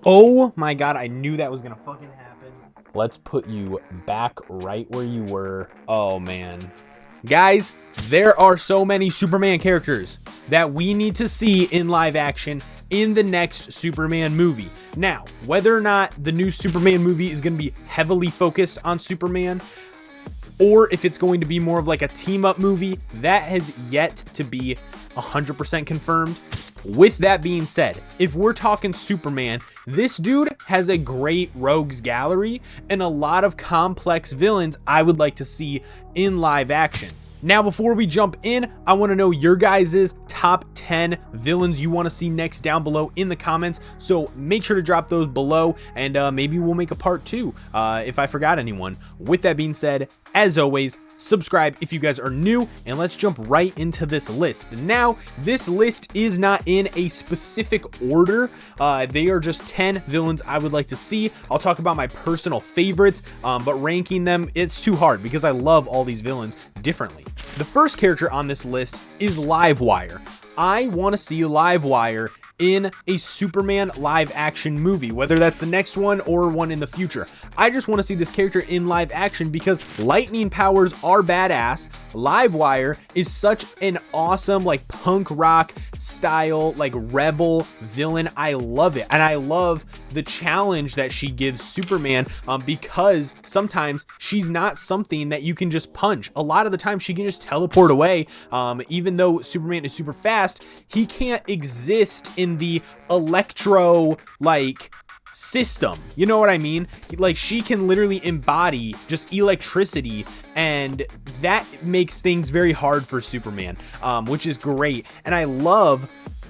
Oh my god, I knew that was gonna fucking happen. Let's put you back right where you were. Oh man. Guys, there are so many Superman characters that we need to see in live action in the next Superman movie. Now, whether or not the new Superman movie is going to be heavily focused on Superman, or if it's going to be more of like a team-up movie, that has yet to be 100% confirmed. With that being said, if we're talking Superman, this dude has a great rogues gallery and a lot of complex villains I would like to see in live action. Now, before we jump in, I want to know your guys' top 10 villains you want to see next down below in the comments. So make sure to drop those below, and maybe we'll make a part 2 if I forgot anyone. With that being said, as always, subscribe if you guys are new, and let's jump right into this list. Now, this list is not in a specific order. They are just 10 villains I would like to see. I'll talk about my personal favorites, but ranking them, it's too hard because I love all these villains differently. The first character on this list is Livewire. I want to see Livewire in a Superman live action movie, whether that's the next one or one in the future. I just want to see this character in live action because lightning powers are badass. Livewire is such an awesome like punk rock style like rebel villain. I love it, and I love the challenge that she gives Superman because sometimes she's not something that you can just punch. A lot of the time she can just teleport away. Even though Superman is super fast, he can't exist in the electro like system, you know what I mean? Like, she can literally embody just electricity, and that makes things very hard for Superman, which is great. And I love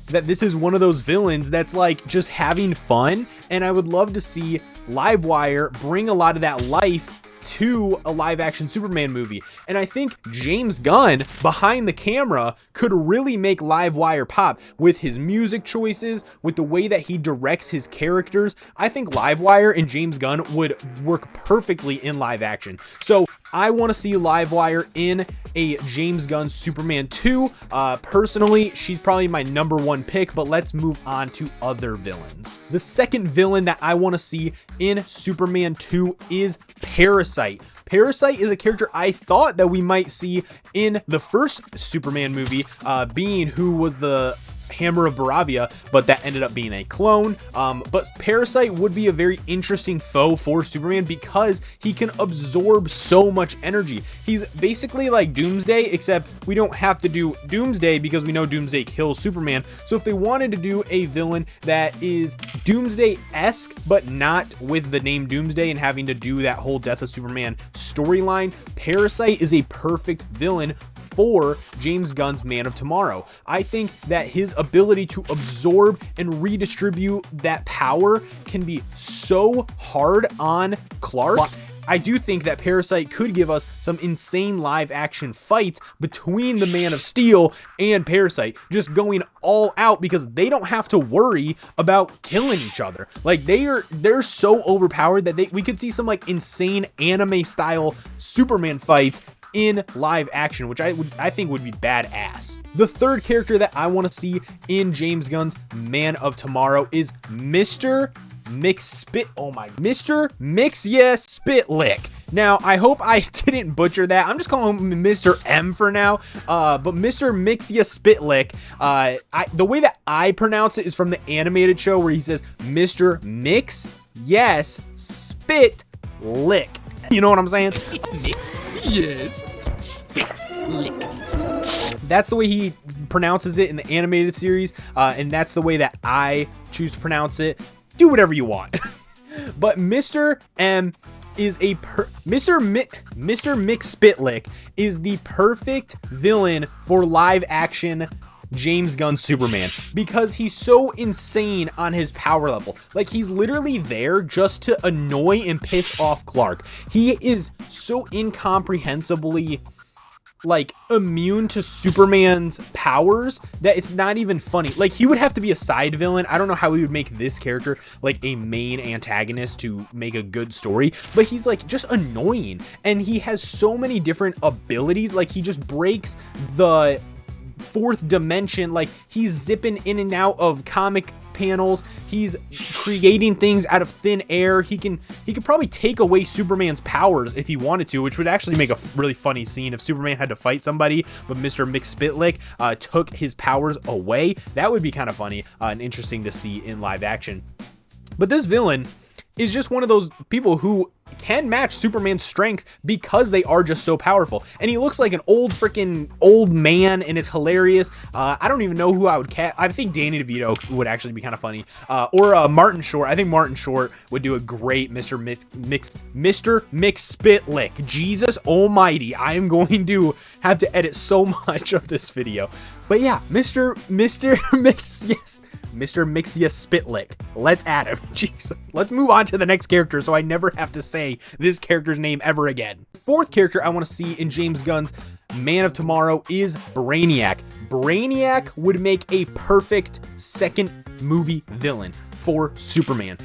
that this is one of those villains that's like just having fun, and I would love to see Livewire bring a lot of that life to a live action Superman movie. And I think James Gunn behind the camera could really make Livewire pop with his music choices, with the way that he directs his characters. I think Livewire and James Gunn would work perfectly in live action. So I want to see Livewire in a James Gunn Superman 2. Personally, she's probably my #1 pick, but let's move on to other villains. The second villain that I want to see in Superman 2 is Parasite. Parasite is a character I thought that we might see in the first Superman movie, being who was the Hammer of Baravia, but that ended up being a clone. But Parasite would be a very interesting foe for Superman because he can absorb so much energy. He's basically like Doomsday, except we don't have to do Doomsday because we know Doomsday kills Superman. So if they wanted to do a villain that is Doomsday-esque, but not with the name Doomsday and having to do that whole Death of Superman storyline, Parasite is a perfect villain for James Gunn's Man of Tomorrow. I think that his ability to absorb and redistribute that power can be so hard on Clark. I do think that Parasite could give us some insane live action fights between the Man of Steel and Parasite, just going all out because they don't have to worry about killing each other. Like, they're so overpowered that we could see some like insane anime style Superman fights in live action, which I think would be badass. The third character that I want to see in James Gunn's Man of Tomorrow is Mr. Mr. Mxyzptlk. Now, I hope I didn't butcher that. I'm just calling him Mr. M for now. But Mr. Mxyzptlk, the way that I pronounce it is from the animated show where he says Mr. Mix, yes, spit, lick. You know what I'm saying? Yes, spit, lick. That's the way he pronounces it in the animated series, and that's the way that I choose to pronounce it. Do whatever you want. But Mr. M is Mr. Mxyzptlk is the perfect villain for live action James Gunn Superman because he's so insane on his power level. Like, he's literally there just to annoy and piss off Clark. He is so incomprehensibly like immune to Superman's powers that it's not even funny. Like, he would have to be a side villain. I don't know how we would make this character like a main antagonist to make a good story, but he's like just annoying, and he has so many different abilities. Like, he just breaks the fourth dimension. Like, he's zipping in and out of comic panels. He's creating things out of thin air. He could probably take away Superman's powers if he wanted to, which would actually make a really funny scene if Superman had to fight somebody, but Mr. McSpitlick took his powers away. That would be kind of funny and interesting to see in live action. But this villain is just one of those people who can match Superman's strength because they are just so powerful. And he looks like an freaking old man, and it's hilarious. I don't even know who I would cast. I think Danny DeVito would actually be kind of funny. Or Martin Short. I think Martin Short would do a great Mr. McSpitlick. Jesus almighty. I am going to have to edit so much of this video. But yeah, Mr. Spitlick. Let's add him. Jeez. Let's move on to the next character so I never have to say this character's name ever again. Fourth character I want to see in James Gunn's Man of Tomorrow is Brainiac. Brainiac would make a perfect second movie villain for Superman.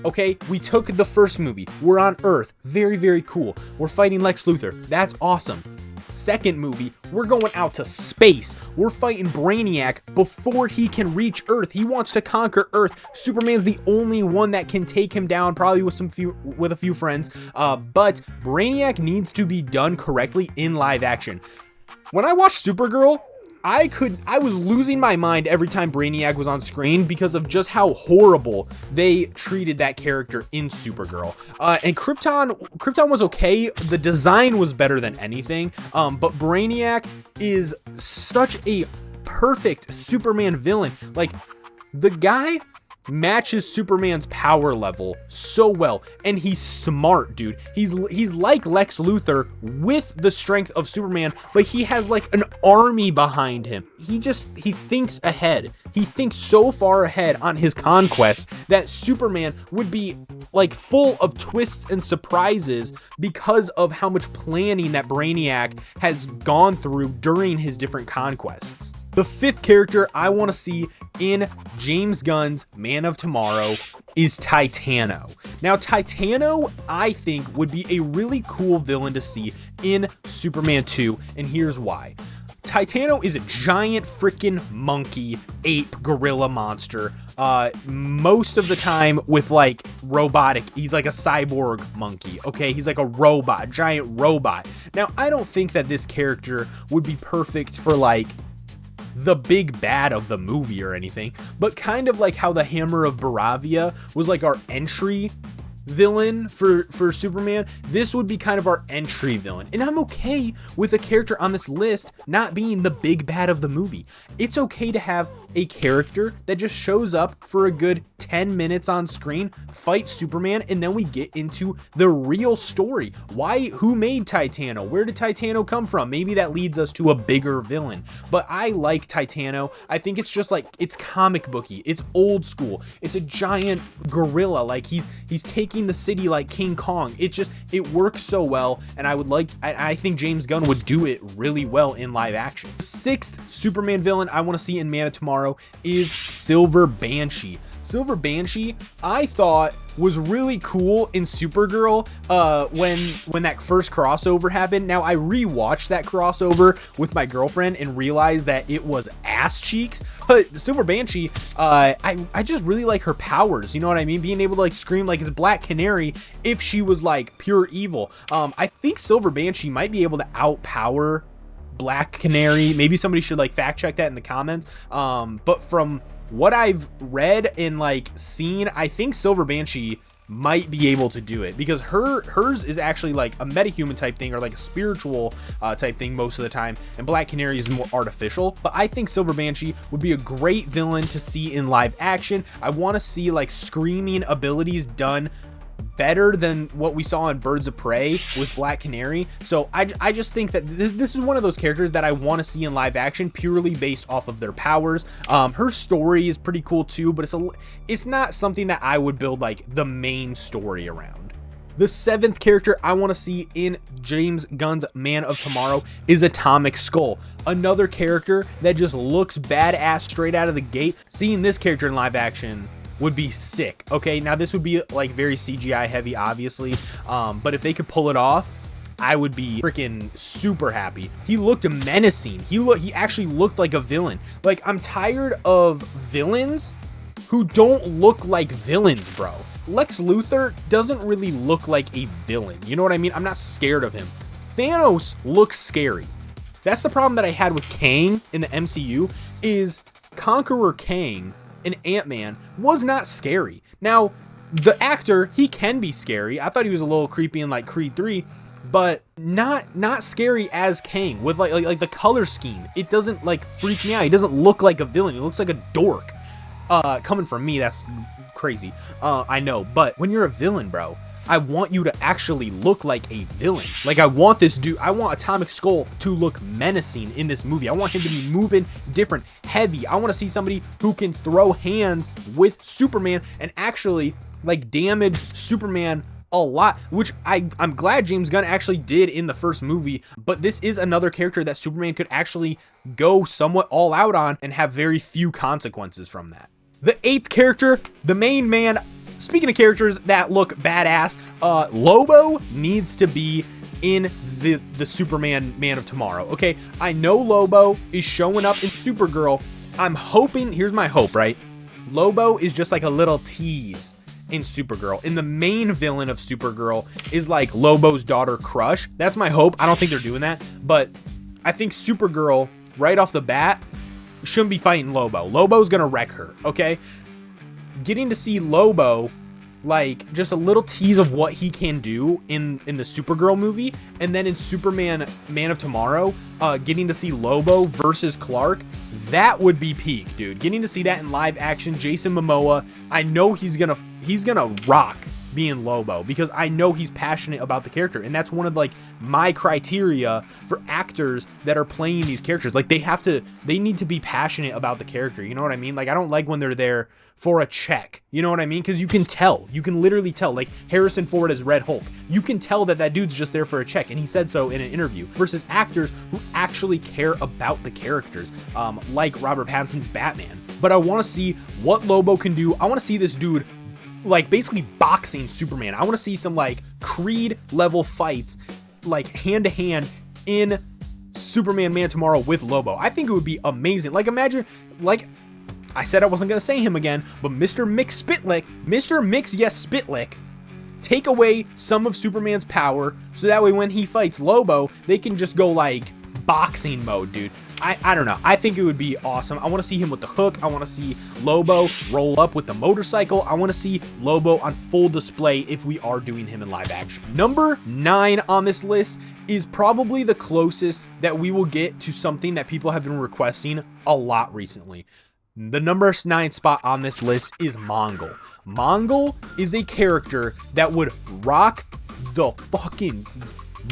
Okay, we took the first movie. We're on Earth. Very, very cool. We're fighting Lex Luthor. That's awesome. Second movie, we're going out to space. We're fighting Brainiac before he can reach Earth. He wants to conquer Earth. Superman's the only one that can take him down, probably with a few friends. But Brainiac needs to be done correctly in live action. When I watched Supergirl, I was losing my mind every time Brainiac was on screen because of just how horrible they treated that character in Supergirl. And Krypton was okay. The design was better than anything. But Brainiac is such a perfect Superman villain. Like, the guy matches Superman's power level so well, and he's smart, dude. He's like Lex Luthor with the strength of Superman, but he has like an army behind him. He thinks ahead. He thinks so far ahead on his conquest that Superman would be like full of twists and surprises because of how much planning that Brainiac has gone through during his different conquests. The fifth character I want to see in James Gunn's Man of Tomorrow is Titano. Now, Titano, I think, would be a really cool villain to see in Superman 2, and here's why. Titano is a giant freaking monkey, ape, gorilla monster. Most of the time with like robotic, he's like a cyborg monkey. Okay, he's like a robot, giant robot. Now, I don't think that this character would be perfect for like the big bad of the movie or anything, but kind of like how the Hammer of Baravia was like our entry villain for Superman, this would be kind of our entry villain. And I'm okay with a character on this list not being the big bad of the movie. It's okay to have a character that just shows up for a good 10 minutes on screen, fights Superman, and then we get into the real story. Who made Titano? Where did Titano come from? Maybe that leads us to a bigger villain. But I like Titano. I think it's just like, it's comic booky. It's old school. It's a giant gorilla. Like he's taking the city like King Kong. It works so well, and I think James Gunn would do it really well in live action. The sixth Superman villain I want to see in Man of Tomorrow is Silver Banshee. Silver Banshee, I thought, was really cool in Supergirl when that first crossover happened. Now, I rewatched that crossover with my girlfriend and realized that it was ass cheeks. But Silver Banshee, I just really like her powers. You know what I mean? Being able to like scream like it's Black Canary if she was like pure evil. I think Silver Banshee might be able to outpower Black Canary. Maybe somebody should like fact check that in the comments. But from what I've read and like seen, I think Silver Banshee might be able to do it because hers is actually like a metahuman type thing or like a spiritual type thing most of the time, and Black Canary is more artificial. But I think Silver Banshee would be a great villain to see in live action. I want to see like screaming abilities done better than what we saw in Birds of Prey with Black Canary. So I just think that this is one of those characters that I want to see in live action purely based off of their powers. Her story is pretty cool too, but it's not something that I would build like the main story around. The seventh character I want to see in James Gunn's Man of Tomorrow is Atomic Skull. Another character that just looks badass straight out of the gate. Seeing this character in live action would be sick. Okay, now this would be like very CGI heavy, obviously, but if they could pull it off, I would be freaking super happy. He looked menacing. He actually looked like a villain. Like, I'm tired of villains who don't look like villains, bro. Lex Luthor doesn't really look like a villain. You know what I mean? I'm not scared of him. Thanos looks scary. That's the problem that I had with Kang in the MCU, is Conqueror Kang and Ant-Man was not scary. Now, the actor, he can be scary. I thought he was a little creepy in like Creed 3, but not scary as Kang with like the color scheme. It doesn't like freak me out. He doesn't look like a villain. He looks like a dork. Coming from me, that's crazy. I know, but when you're a villain, bro, I want you to actually look like a villain. Like, I want this dude, I want Atomic Skull to look menacing in this movie. I want him to be moving different, heavy. I want to see somebody who can throw hands with Superman and actually like damage Superman a lot, which I'm glad James Gunn actually did in the first movie. But this is another character that Superman could actually go somewhat all out on and have very few consequences from that. The 8th character, the main man. Speaking of characters that look badass, Lobo needs to be in the Superman Man of Tomorrow. Okay, I know Lobo is showing up in Supergirl. I'm hoping, here's my hope, right? Lobo is just like a little tease in Supergirl, and the main villain of Supergirl is like Lobo's daughter Crush. That's my hope. I don't think they're doing that, but I think Supergirl right off the bat shouldn't be fighting Lobo. Lobo's gonna wreck her, okay? Getting to see Lobo, like just a little tease of what he can do in the Supergirl movie, and then in Superman Man of Tomorrow, getting to see Lobo versus Clark, that would be peak, dude. Getting to see that in live action, Jason Momoa, I know he's gonna rock being Lobo, because I know he's passionate about the character, and that's one of like my criteria for actors that are playing these characters. Like, they need to be passionate about the character, you know what I mean? Like, I don't like when they're there for a check, you know what I mean? Because you can literally tell, like Harrison Ford as Red Hulk, you can tell that dude's just there for a check, and he said so in an interview, versus actors who actually care about the characters, like Robert Pattinson's Batman. But I want to see what Lobo can do. I want to see this dude like basically boxing Superman. I want to see some like Creed level fights, like hand to hand in Superman Man Tomorrow with Lobo. I think it would be amazing. Like, imagine, like I said I wasn't going to say him again, but Mr. Mix Yes Spitlick, take away some of Superman's power, so that way when he fights Lobo, they can just go like boxing mode, dude. I don't know. I think it would be awesome. I want to see him with the hook. I want to see Lobo roll up with the motorcycle. I want to see Lobo on full display if we are doing him in live action. Number 9 on this list is probably the closest that we will get to something that people have been requesting a lot recently. The number 9 spot on this list is Mongol. Mongol is a character that would rock the fucking...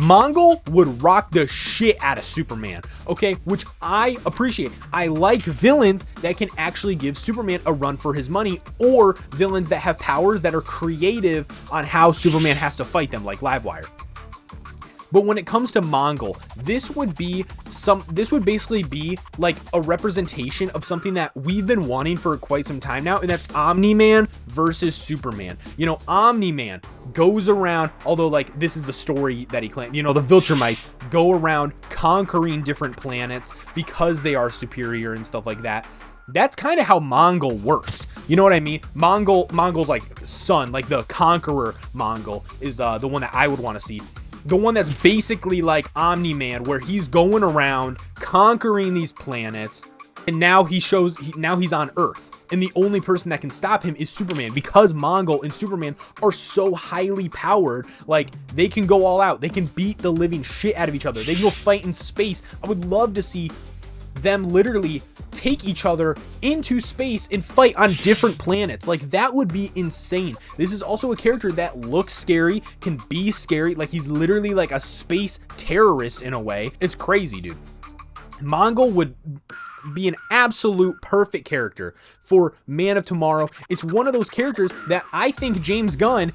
Mongol would rock the shit out of Superman, okay? Which I appreciate. I like villains that can actually give Superman a run for his money, or villains that have powers that are creative on how Superman has to fight them, like Livewire. But when it comes to Mongol, this would basically be like a representation of something that we've been wanting for quite some time now, and that's Omni-Man versus Superman. You know, Omni-Man goes around, although like this is the story that he claimed, you know, the Viltrumites go around conquering different planets because they are superior and stuff like that. That's kind of how Mongol works. You know what I mean? Mongol's like son, like the conqueror Mongol is the one that I would want to see. The one that's basically like Omni-Man, where he's going around conquering these planets, and now he's on Earth, and the only person that can stop him is Superman, because Mongol and Superman are so highly powered. Like, they can go all out, they can beat the living shit out of each other, they can go fight in space. I would love to see them literally take each other into space and fight on different planets. Like, that would be insane. This is also a character that looks scary, can be scary. Like, he's literally like a space terrorist in a way. It's crazy, dude. Mongol would be an absolute perfect character for Man of Tomorrow. It's one of those characters that I think James Gunn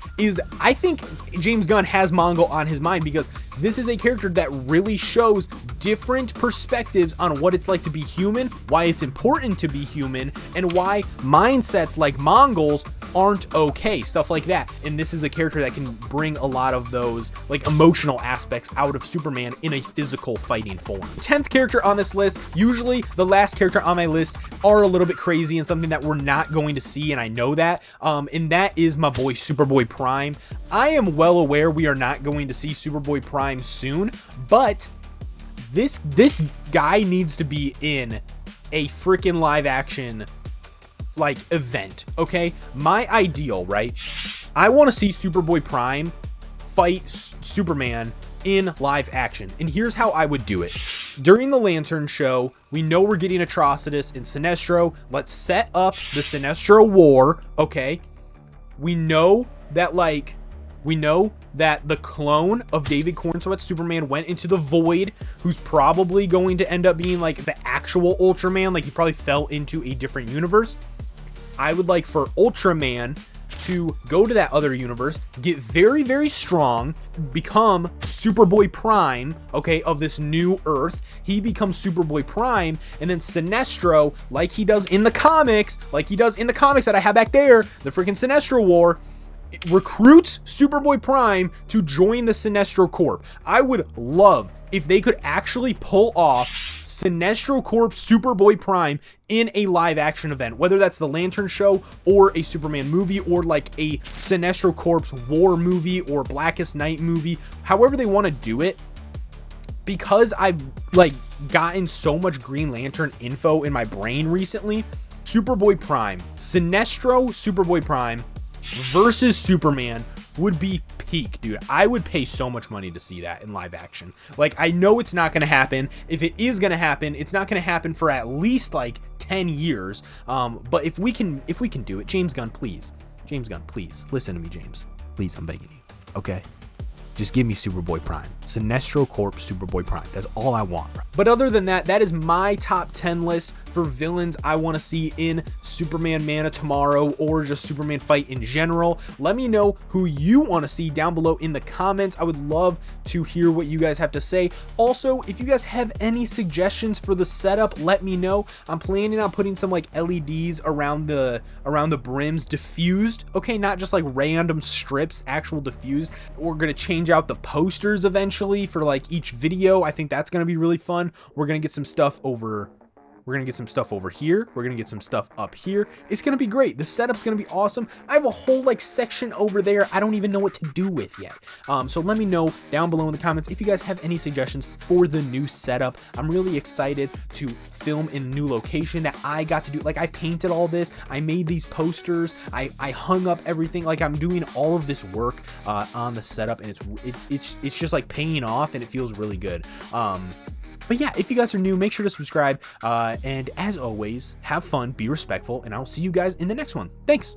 has Mongol on his mind, because this is a character that really shows different perspectives on what it's like to be human, why it's important to be human, and why mindsets like Mongols aren't okay, stuff like that. And this is a character that can bring a lot of those like emotional aspects out of Superman in a physical fighting form. 10th character on this list, usually the last character on my list are a little bit crazy and something that we're not going to see, and I know that, and that is my boy Superboy Prime. I am well aware we are not going to see Superboy Prime soon, but this guy needs to be in a freaking live action like event, okay? My ideal, right? I want to see Superboy Prime fight Superman in live action, and here's how I would do it. During the Lantern Show, we know we're getting Atrocitus and Sinestro. Let's set up the Sinestro War, okay? We know that the clone of David Cornsweet's Superman went into the void, who's probably going to end up being like the actual Ultraman, like he probably fell into a different universe. I would like for Ultraman to go to that other universe, get very, very strong, become Superboy Prime, okay, of this new Earth. He becomes Superboy Prime, and then Sinestro, like he does in the comics that I have back there, the freaking Sinestro War, recruits Superboy Prime to join the Sinestro Corp. I would love if they could actually pull off Sinestro Corp Superboy Prime in a live action event, whether that's the Lantern Show or a Superman movie or like a Sinestro Corp's war movie or Blackest Night movie, however they want to do it. Because I've like gotten so much Green Lantern info in my brain recently, Superboy Prime, Sinestro Superboy Prime versus Superman would be peak, dude. I would pay so much money to see that in live action. Like, I know it's not going to happen. If it is going to happen, it's not going to happen for at least like 10 years. But if we can do it, James Gunn, please, listen to me, James. Please, I'm begging you. Okay. Just give me Superboy Prime. Sinestro Corp Superboy Prime. That's all I want, bro. But other than that, that is my top 10 list for villains I want to see in Superman Man of Tomorrow or just Superman fight in general. Let me know who you want to see down below in the comments. I would love to hear what you guys have to say. Also, if you guys have any suggestions for the setup, let me know. I'm planning on putting some like LEDs around the brims diffused, okay, not just like random strips, actual diffused. We're gonna change out the posters eventually for like each video. I think that's gonna be really fun. We're gonna get some stuff over here. We're gonna get some stuff up here. It's gonna be great. The setup's gonna be awesome. I have a whole like section over there I don't even know what to do with yet. So let me know down below in the comments if you guys have any suggestions for the new setup. I'm really excited to film in a new location that I got to do. Like, I painted all this, I made these posters, I hung up everything. Like, I'm doing all of this work on the setup, and it's just like paying off, and it feels really good. But yeah, if you guys are new, make sure to subscribe. And as always, have fun, be respectful, and I'll see you guys in the next one. Thanks.